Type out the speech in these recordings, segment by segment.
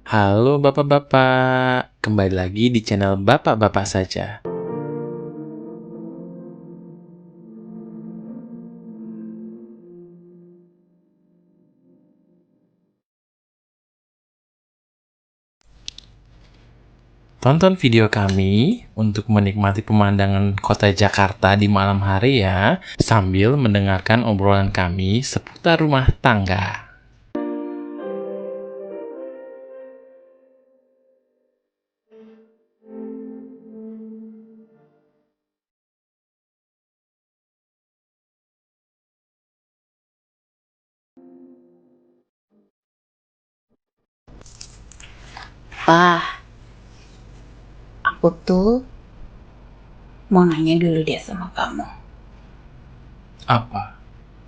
Halo Bapak-Bapak, kembali lagi di channel Bapak-Bapak saja. Tonton video kami untuk menikmati pemandangan kota Jakarta di malam hari ya, sambil mendengarkan obrolan kami seputar rumah tangga. Pak, aku tuh mau nanya dulu deh sama kamu. Apa?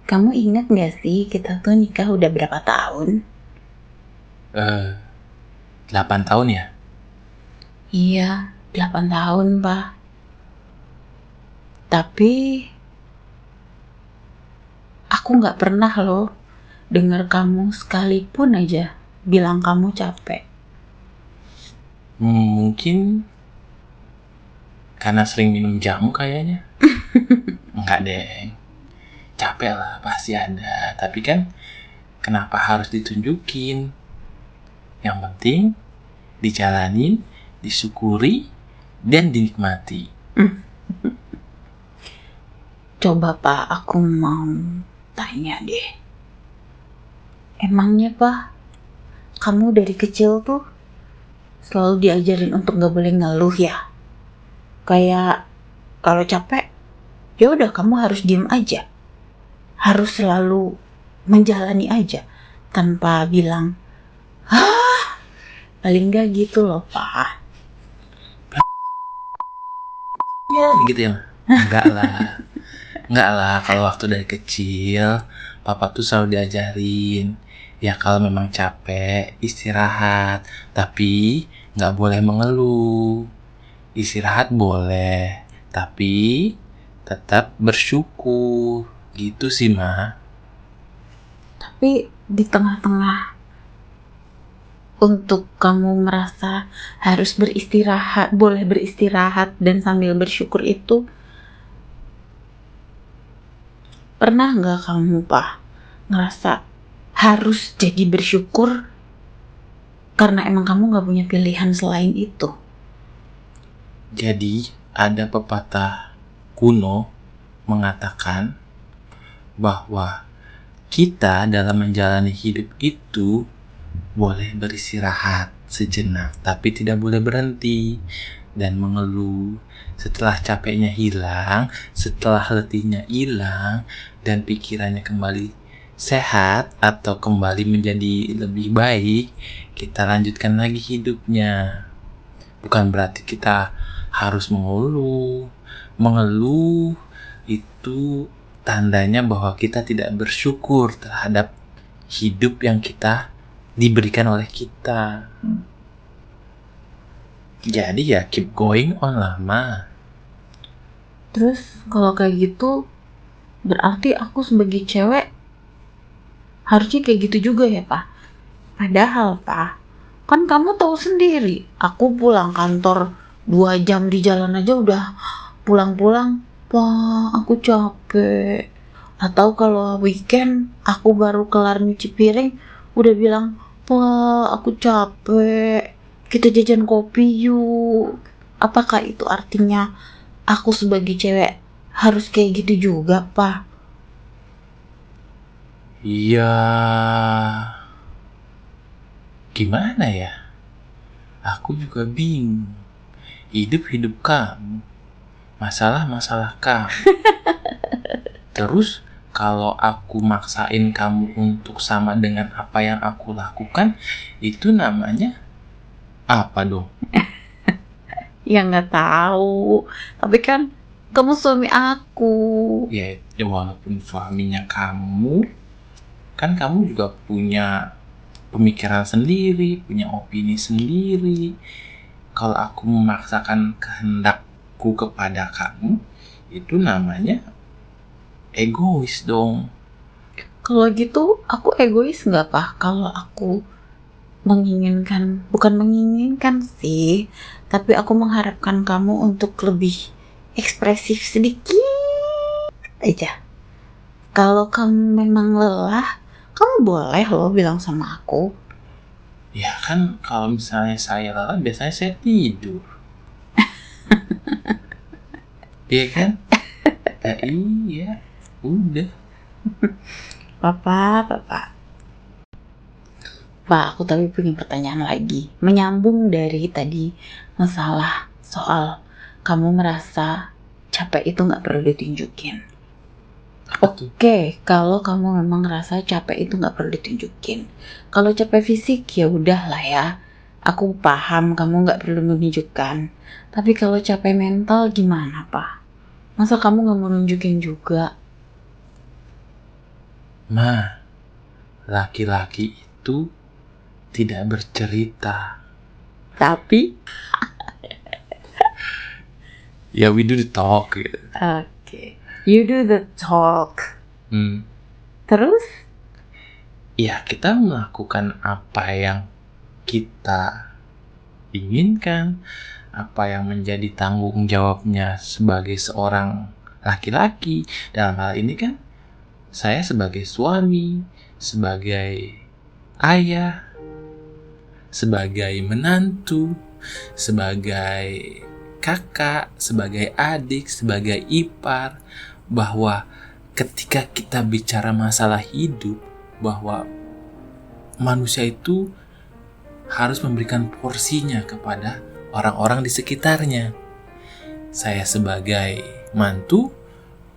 Kamu ingat gak sih kita tuh nikah udah berapa tahun? 8 tahun ya? Iya, 8 tahun, Pak. Tapi aku gak pernah loh denger kamu sekalipun aja bilang kamu capek. Mungkin karena sering minum jamu kayaknya. Enggak deh, capek lah pasti ada. Tapi kan kenapa harus ditunjukin? Yang penting dijalanin, disyukuri, dan dinikmati. Coba Pak, aku mau tanya deh. Emangnya Pak, kamu dari kecil tuh selalu diajarin untuk gak boleh ngeluh ya? Kayak kalau capek, ya udah kamu harus diem aja. Harus selalu menjalani aja tanpa bilang, paling gak gitu loh Pak. Ya gitu ya. Enggak lah, kalau waktu dari kecil papa tuh selalu diajarin, ya kalau memang capek istirahat, tapi nggak boleh mengeluh. Istirahat boleh, tapi tetap bersyukur. Gitu sih, Ma. Tapi di tengah-tengah untuk kamu merasa harus beristirahat, boleh beristirahat dan sambil bersyukur itu, pernah nggak kamu Pak ngerasa harus jadi bersyukur karena emang kamu nggak punya pilihan selain itu? Jadi ada pepatah kuno mengatakan bahwa kita dalam menjalani hidup itu boleh beristirahat sejenak, tapi tidak boleh berhenti dan mengeluh. Setelah capeknya hilang, setelah letihnya hilang, dan pikirannya kembali sehat atau kembali menjadi lebih baik, kita lanjutkan lagi hidupnya. Bukan berarti kita harus mengeluh. Mengeluh itu tandanya bahwa kita tidak bersyukur terhadap hidup yang kita diberikan oleh kita. Jadi ya keep going on lah, Ma. Terus kalau kayak gitu berarti aku sebagai cewek harusnya kayak gitu juga ya Pak? Padahal Pak, kan kamu tahu sendiri, aku pulang kantor 2 jam di jalan aja udah pulang-pulang, Pak, aku capek. Atau kalau weekend aku baru kelar nyuci piring, udah bilang, Pak, aku capek. Kita jajan kopi yuk. Apakah itu artinya aku sebagai cewek harus kayak gitu juga, Pak? Iya, gimana ya? Aku juga bingung. Hidup kamu, masalah kamu. Terus kalau aku maksain kamu untuk sama dengan apa yang aku lakukan, itu namanya apa dong? Ya nggak tahu. Tapi kan kamu suami aku. Ya walaupun suaminya kamu, kan kamu juga punya pemikiran sendiri, punya opini sendiri. Kalau aku memaksakan kehendakku kepada kamu, itu namanya egois dong. Kalau gitu aku egois nggak Pak? Kalau aku bukan menginginkan sih, tapi aku mengharapkan kamu untuk lebih ekspresif sedikit aja. Kalau kamu memang lelah, kamu boleh loh bilang sama aku. Ya kan kalau misalnya saya lelah biasanya saya tidur. Iya kan? Iya, udah. Pak, aku tapi punya pertanyaan lagi. Menyambung dari tadi masalah soal kamu merasa capek itu nggak perlu ditunjukin. Oke, kalau kamu memang ngerasa capek itu nggak perlu ditunjukin. Kalau capek fisik ya udahlah ya. Aku paham kamu nggak perlu menunjukkan. Tapi kalau capek mental gimana, Pak? Masa kamu nggak mau nunjukin juga? Ma, laki-laki itu tidak bercerita. Tapi, Ya we do the talk gitu. oke, you do the talk. Terus? Ya kita melakukan apa yang kita inginkan, apa yang menjadi tanggung jawabnya sebagai seorang laki-laki. Dalam hal ini kan saya sebagai suami, sebagai ayah, sebagai menantu, sebagai kakak, sebagai adik, sebagai ipar, bahwa ketika kita bicara masalah hidup, bahwa manusia itu harus memberikan porsinya kepada orang-orang di sekitarnya. Saya sebagai mantu,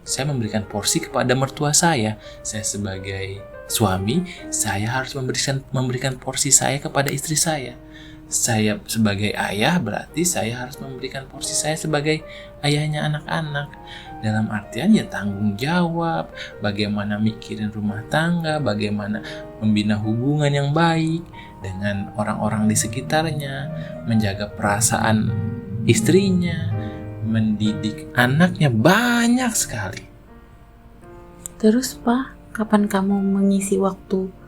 saya memberikan porsi kepada mertua saya. Saya sebagai suami, saya harus memberikan porsi saya kepada istri saya. Saya sebagai ayah, berarti saya harus memberikan porsi saya sebagai ayahnya anak-anak. Dalam artian ya tanggung jawab, bagaimana mikirin rumah tangga, bagaimana membina hubungan yang baik dengan orang-orang di sekitarnya, menjaga perasaan istrinya, mendidik anaknya, banyak sekali. Terus, Pak, kapan kamu mengisi waktu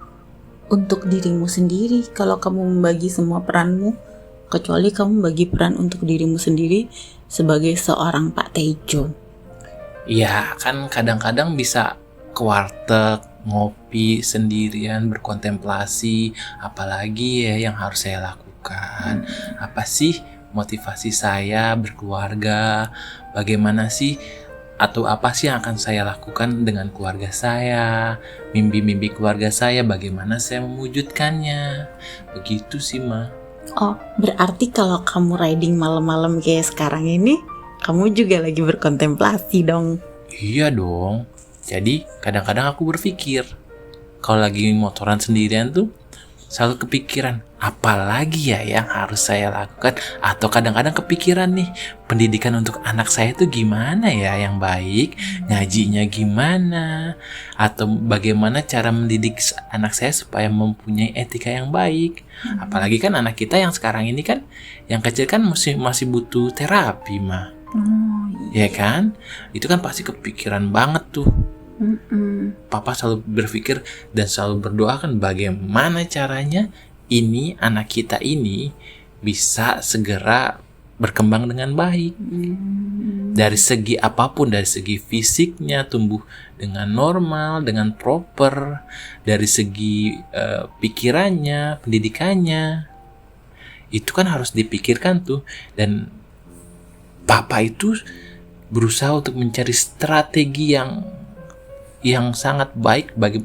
untuk dirimu sendiri? Kalau kamu membagi semua peranmu, kecuali kamu bagi peran untuk dirimu sendiri sebagai seorang Pak Tejo. Ya kan kadang-kadang bisa ke warteg, ngopi sendirian, berkontemplasi. Apalagi ya yang harus saya lakukan? Apa sih motivasi saya berkeluarga? Bagaimana sih atau apa sih yang akan saya lakukan dengan keluarga saya? Mimpi-mimpi keluarga saya, bagaimana saya mewujudkannya? Begitu sih, Ma. Oh, berarti kalau kamu riding malam-malam kayak sekarang ini, kamu juga lagi berkontemplasi dong. Iya dong. Jadi kadang-kadang aku berpikir, kalau lagi motoran sendirian tuh selalu kepikiran, apa lagi ya yang harus saya lakukan? Atau kadang-kadang kepikiran nih, pendidikan untuk anak saya tuh gimana ya yang baik? Ngajinya gimana? Atau bagaimana cara mendidik anak saya supaya mempunyai etika yang baik? Apalagi kan anak kita yang sekarang ini kan, yang kecil kan masih butuh terapi, Ma. Ya kan? Itu kan pasti kepikiran banget tuh. Papa selalu berpikir dan selalu berdoa kan bagaimana caranya ini anak kita ini bisa segera berkembang dengan baik. Dari segi apapun, dari segi fisiknya tumbuh dengan normal, dengan proper, dari segi pikirannya, pendidikannya. Itu kan harus dipikirkan tuh. Dan Papa itu berusaha untuk mencari strategi yang sangat baik bagi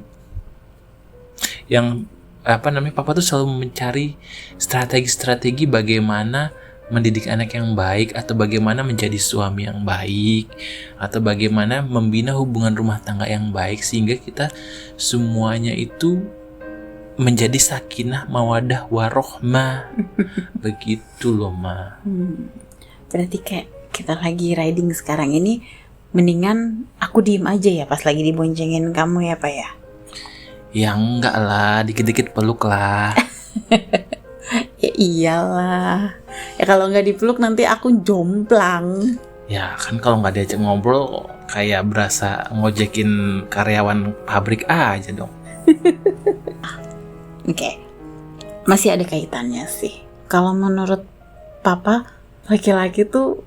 Papa tuh selalu mencari strategi-strategi bagaimana mendidik anak yang baik, atau bagaimana menjadi suami yang baik, atau bagaimana membina hubungan rumah tangga yang baik, sehingga kita semuanya itu menjadi sakinah mawadah warohmah. Begitu loh, Ma. Berarti kayak kita lagi riding sekarang ini, mendingan aku diem aja ya pas lagi diboncengin kamu ya, Pak ya? Ya enggak lah, dikit-dikit peluk lah. Ya iyalah. Ya kalau nggak dipeluk nanti aku jomplang. Ya kan kalau nggak diajak ngobrol kayak berasa ngojekin karyawan pabrik aja dong. Oke. Masih ada kaitannya sih. Kalau menurut papa, laki-laki tuh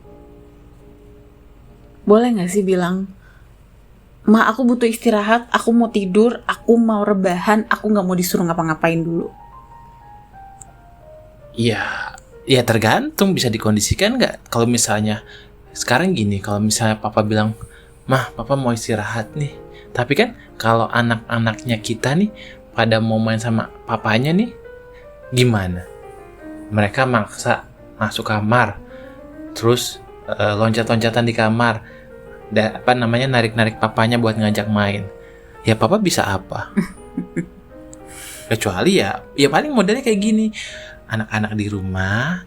boleh gak sih bilang, "Ma, aku butuh istirahat, aku mau tidur, aku mau rebahan, aku gak mau disuruh ngapa-ngapain dulu"? Ya tergantung, bisa dikondisikan nggak. Kalau misalnya sekarang gini, kalau misalnya papa bilang, "Mah, papa mau istirahat nih." Tapi kan kalau anak-anaknya kita nih pada mau main sama papanya nih, gimana? Mereka maksa masuk kamar, terus loncat-loncatan di kamar, narik-narik papanya buat ngajak main. Ya papa bisa apa? Kecuali ya paling modelnya kayak gini. Anak-anak di rumah,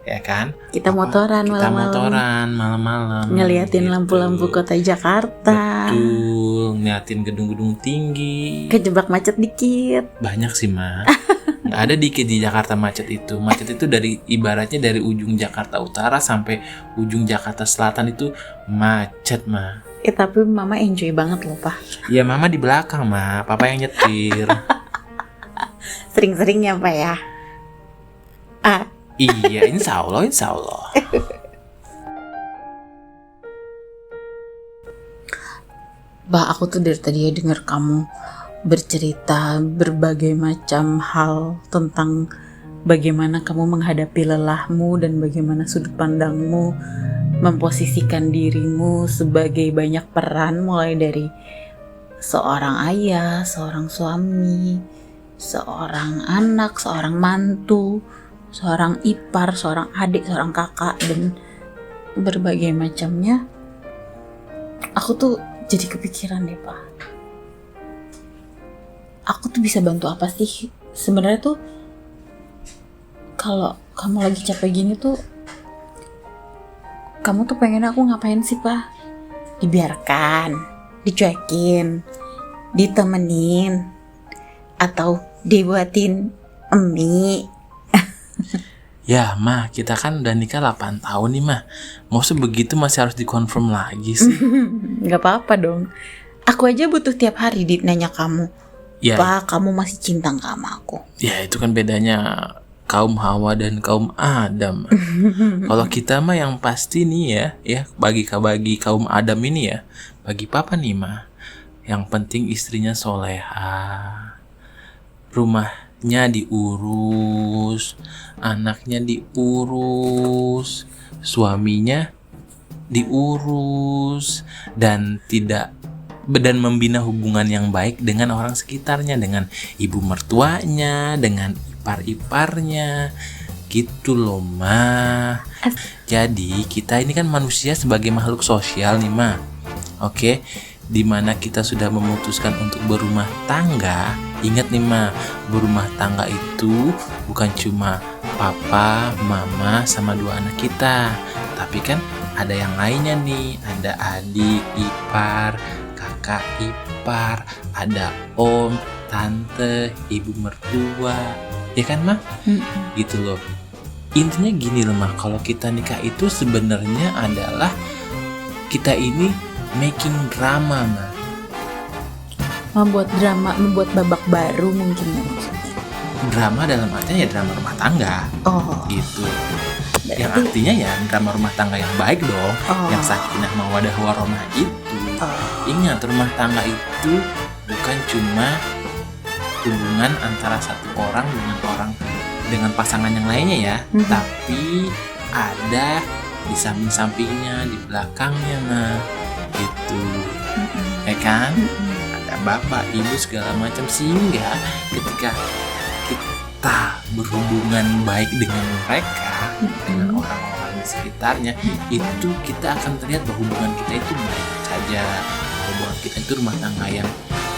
ya kan? Kita motoran malam-malam. Ngeliatin lampu-lampu kota Jakarta. Betul, ngeliatin gedung-gedung tinggi. Kejebak macet dikit. Banyak sih, Ma. Nggak ada dikit di Jakarta macet itu. Macet itu ibaratnya dari ujung Jakarta Utara sampai ujung Jakarta Selatan itu macet, Ma. Tapi mama enjoy banget loh, Pak. Ya, mama di belakang, Ma. Papa yang nyetir. Sering-sering ya, Pak ya? Iya, insya Allah. Bah, aku tuh dari tadi ya denger kamu bercerita berbagai macam hal tentang bagaimana kamu menghadapi lelahmu dan bagaimana sudut pandangmu memposisikan dirimu sebagai banyak peran, mulai dari seorang ayah, seorang suami, seorang anak, seorang mantu, seorang ipar, seorang adik, seorang kakak, dan berbagai macamnya. Aku tuh jadi kepikiran deh, Pak. Aku tuh bisa bantu apa sih? Sebenarnya tuh kalau kamu lagi capek gini tuh, kamu tuh pengen aku ngapain sih, Pak? Dibiarkan, dicuekin, ditemenin, atau dibuatin mie? Ya, Ma, kita kan udah nikah 8 tahun nih, Ma. Mau sebegitu masih harus dikonfirm lagi sih? Gak apa-apa dong. Aku aja butuh tiap hari nanya kamu. Ya, Pak, kamu masih cinta gak sama aku? ya itu kan bedanya kaum Hawa dan kaum Adam. Kalau kita mah yang pasti nih ya bagi kaum Adam ini ya, bagi papa nih mah, yang penting istrinya soleha, rumahnya diurus, anaknya diurus, suaminya diurus, dan membina hubungan yang baik dengan orang sekitarnya, dengan ibu mertuanya, dengan ipar-iparnya, gitu loh, Ma. Jadi kita ini kan manusia sebagai makhluk sosial nih, Ma. Oke, dimana kita sudah memutuskan untuk berumah tangga. Ingat nih, Ma, berumah tangga itu bukan cuma papa, mama, sama 2 anak kita, tapi kan ada yang lainnya nih, ada adik, ipar, kakak ipar, ada om, tante, ibu mertua, ya kan, Ma? Gitu loh. Intinya gini loh, Ma, kalau kita nikah itu sebenarnya adalah kita ini making drama, Ma. Membuat drama, membuat babak baru mungkin maksudnya. Drama dalam artinya ya drama rumah tangga. Oh, gitu. Yang artinya ya drama rumah tangga yang baik dong, yang sakinah mawadah warahmah itu. Ingat, rumah tangga itu bukan cuma hubungan antara satu orang dengan pasangan yang lainnya ya, tapi ada di samping-sampingnya, di belakangnya, nah, gitu, ya kan? Ada bapak, ibu, segala macam, sehingga ketika kita berhubungan baik dengan mereka, dengan orang-orang di sekitarnya, itu kita akan terlihat bahwa hubungan kita itu baik saja, hubungan kita itu rumah tangga yang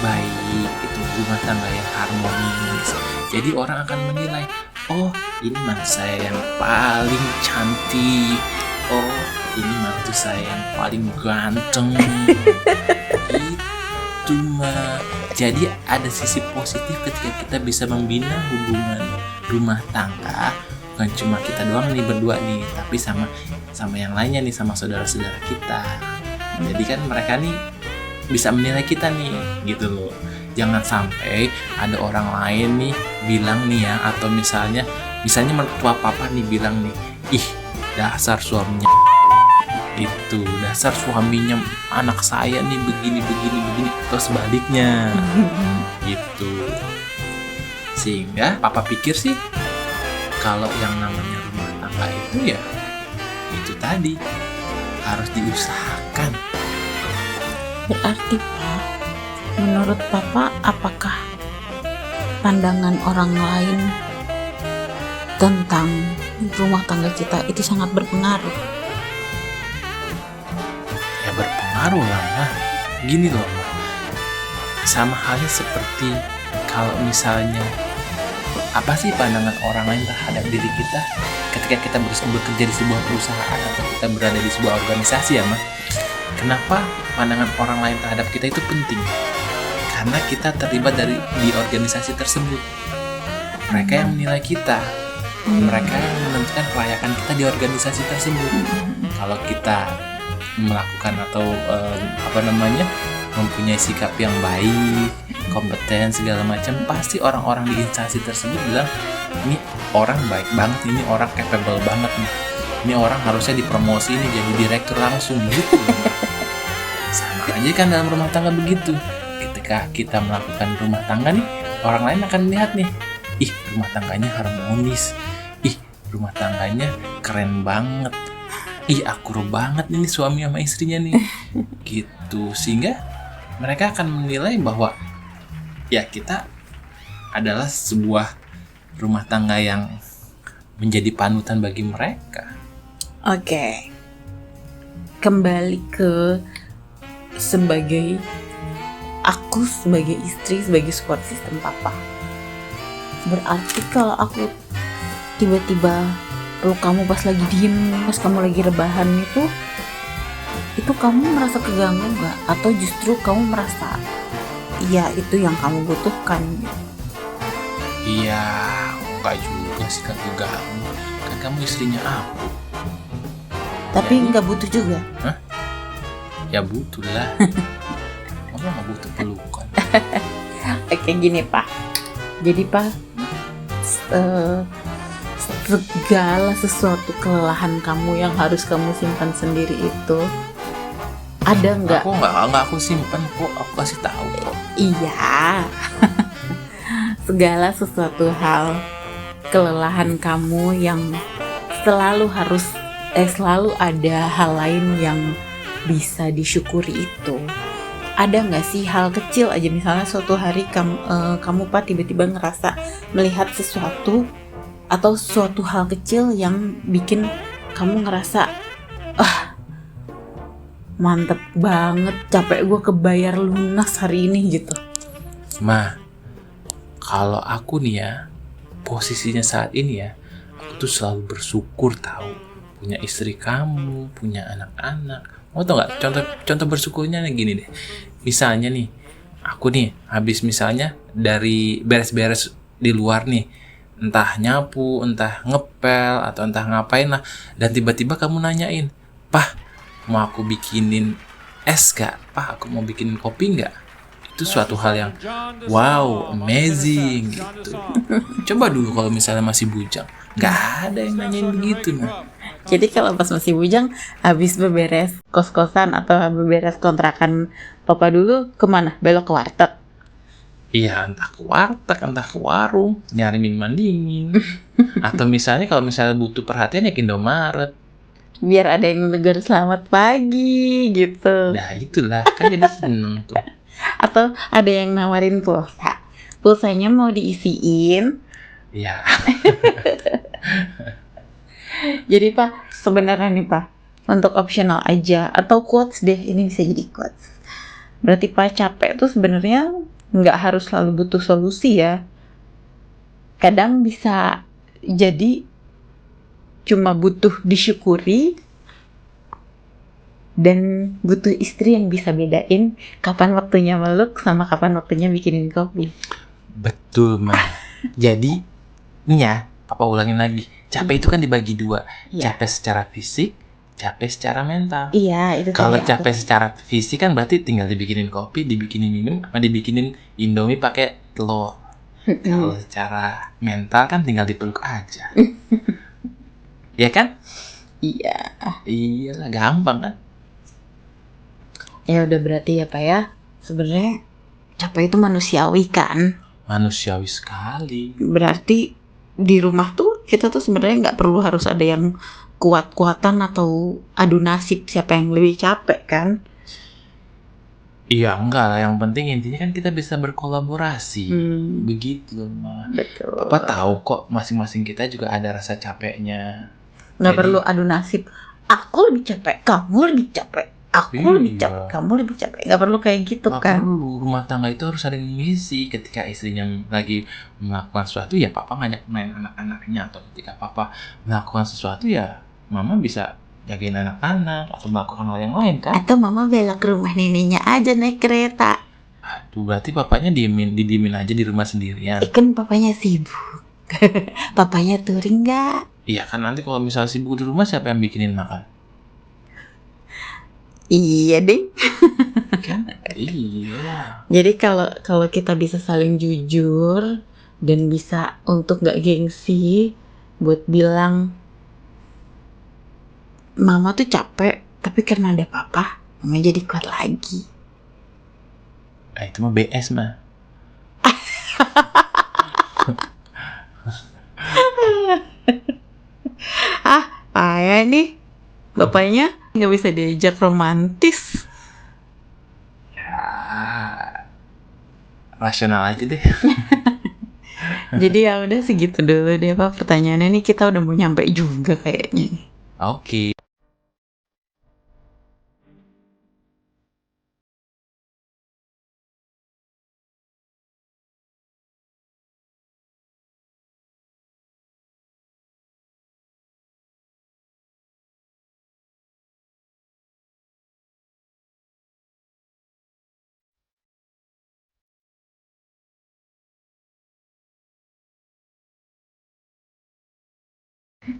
baik, itu rumah tangga yang harmonis. Jadi orang akan menilai, oh ini mantu saya yang paling cantik, oh ini mantu saya yang paling ganteng. Gitu, Ma. Jadi ada sisi positif ketika kita bisa membina hubungan rumah tangga, bukan cuma kita doang nih berdua nih, tapi sama yang lainnya nih, sama saudara-saudara kita. Jadi kan mereka nih bisa menilai kita nih, gitu loh. Jangan sampai ada orang lain nih bilang nih ya, atau misalnya mertua papa nih bilang nih, ih dasar suaminya itu, dasar suaminya anak saya nih begini, atau sebaliknya gitu. Sehingga papa pikir sih kalau yang namanya rumah tangga itu ya itu tadi harus diusahakan. Berarti Pak, menurut Papa, apakah pandangan orang lain tentang rumah tangga kita itu sangat berpengaruh? Ya berpengaruh lah mah. Gini loh mah, sama halnya seperti kalau misalnya apa sih pandangan orang lain terhadap diri kita ketika kita bekerja di sebuah perusahaan atau kita berada di sebuah organisasi ya mah. Kenapa pandangan orang lain terhadap kita itu penting? Karena kita terlibat di organisasi tersebut. Mereka yang menilai kita, mereka yang menentukan kelayakan kita di organisasi tersebut. Kalau kita melakukan atau mempunyai sikap yang baik, kompeten segala macam, pasti orang-orang di instansi tersebut bilang ini orang baik banget, ini orang capable banget nih, ini orang harusnya dipromosi ini jadi direktur langsung gitu. Sama aja kan dalam rumah tangga begitu. Ketika kita melakukan rumah tangga nih, orang lain akan melihat nih, ih rumah tangganya harmonis, ih rumah tangganya keren banget, ih akur banget nih suami sama istrinya nih gitu. Sehingga mereka akan menilai bahwa ya kita adalah sebuah rumah tangga yang menjadi panutan bagi mereka. Oke. Kembali ke aku sebagai istri, sebagai support system Papa. Berarti kalau aku tiba-tiba peluk kamu pas lagi diem, pas kamu lagi rebahan itu kamu merasa keganggu gak? Atau justru kamu merasa ya itu yang kamu butuhkan? Iya, enggak juga sih kan keganggu. Kan kamu istrinya aku. Tapi nggak butuh juga? Hah? Ya butuh lah. Mama nggak butuh pelukan. Oke gini Pak. Jadi Pak, segala sesuatu kelelahan kamu yang harus kamu simpan sendiri itu ada nggak? Aku simpan kok. Aku kasih tahu kok. Iya. Segala sesuatu hal kelelahan kamu yang selalu ada hal lain yang bisa disyukuri itu. Ada nggak sih hal kecil aja, misalnya suatu hari kamu Pak tiba-tiba ngerasa melihat sesuatu atau suatu hal kecil yang bikin kamu ngerasa mantep banget, capek gue kebayar lunas hari ini gitu. Ma, kalau aku nih ya, posisinya saat ini ya, aku tuh selalu bersyukur tahu punya istri kamu, punya anak-anak. Mau tau nggak? Contoh bersyukurnya nih gini deh. Misalnya nih, aku nih habis misalnya dari beres-beres di luar nih, entah nyapu, entah ngepel, atau entah ngapain lah, dan tiba-tiba kamu nanyain, "Pah, mau aku bikinin es gak? Pah, aku mau bikinin kopi gak?" Itu suatu hal yang wow, amazing gitu. Coba dulu kalau misalnya masih bujang, gak ada yang nanyain begitu nah. Jadi kalau pas masih bujang, habis beberes kos-kosan atau beberes kontrakan Papa dulu, kemana? Belok ke warteg? Iya, entah ke warteg, entah ke warung, nyari minuman dingin. Atau misalnya kalau misalnya butuh perhatian ya ke Indomaret. Biar ada yang negur selamat pagi gitu. Nah itulah, kan jadi seneng tuh. Atau ada yang nawarin pulsa. Pulsanya mau diisiin. Iya. Jadi Pak, sebenarnya nih Pak, untuk optional aja atau quotes deh, ini bisa jadi quotes. Berarti Pak capek tuh sebenarnya nggak harus selalu butuh solusi ya. Kadang bisa jadi cuma butuh disyukuri dan butuh istri yang bisa bedain kapan waktunya meluk sama kapan waktunya bikinin kopi. Betul, Ma. Jadi, nih ya, Papa ulangin lagi. Capek itu kan dibagi dua. Iya. Capek secara fisik, capek secara mental. Iya, itu Kalau tadi capek secara fisik kan berarti tinggal dibikinin kopi, dibikinin minum, sama dibikinin Indomie pakai telur. Kalau secara mental kan tinggal dipeluk aja. Ya kan? Iya. Iyalah, gampang kan? Ya udah berarti ya Pak ya. Sebenarnya capek itu manusiawi kan. Manusiawi sekali. Berarti di rumah tuh kita tuh sebenarnya nggak perlu harus ada yang kuat-kuatan atau adu nasib siapa yang lebih capek kan. Iya, enggak lah. Yang penting intinya kan kita bisa berkolaborasi. Begitu loh, Ma. Betul. Papa tahu kok masing-masing kita juga ada rasa capeknya. Nggak Jadi- perlu adu nasib. Aku lebih capek, kamu lebih capek. Aku lebih Iya. capek, kamu lebih capek. Nggak perlu kayak gitu Nggak kan. perlu. Rumah tangga itu harus ada yang ngisi. Ketika istrinya lagi melakukan sesuatu, ya papa ngajak main anak-anaknya. Atau ketika papa melakukan sesuatu, ya mama bisa jagain anak-anak atau melakukan hal yang lain kan. Atau mama belok ke rumah neneknya aja naik kereta. Aduh, berarti papanya didiemin aja di rumah sendirian. Kan papanya sibuk. Papanya touring nggak? Iya kan, nanti kalau misal sibuk di rumah, siapa yang bikinin makan? Iya deh. Kan? Iya. Jadi kalau kita bisa saling jujur dan bisa untuk nggak gengsi buat bilang mama tuh capek, tapi karena ada papa, mama jadi kuat lagi. Itu mah BS mah. Payah nih, bapaknya nggak bisa diajak romantis. Ya, rasional aja deh. Jadi ya udah segitu dulu deh Pak pertanyaannya nih, kita udah mau nyampe juga kayaknya. Oke.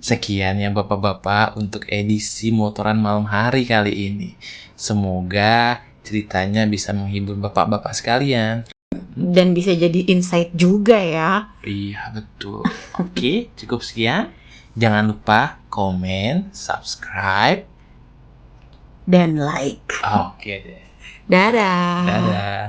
Sekian ya bapak-bapak untuk edisi motoran malam hari kali ini. Semoga ceritanya bisa menghibur bapak-bapak sekalian. Dan bisa jadi insight juga ya. Iya, betul. Oke, cukup sekian. Jangan lupa komen, subscribe. Dan like. Oke deh. Dadah. Dadah.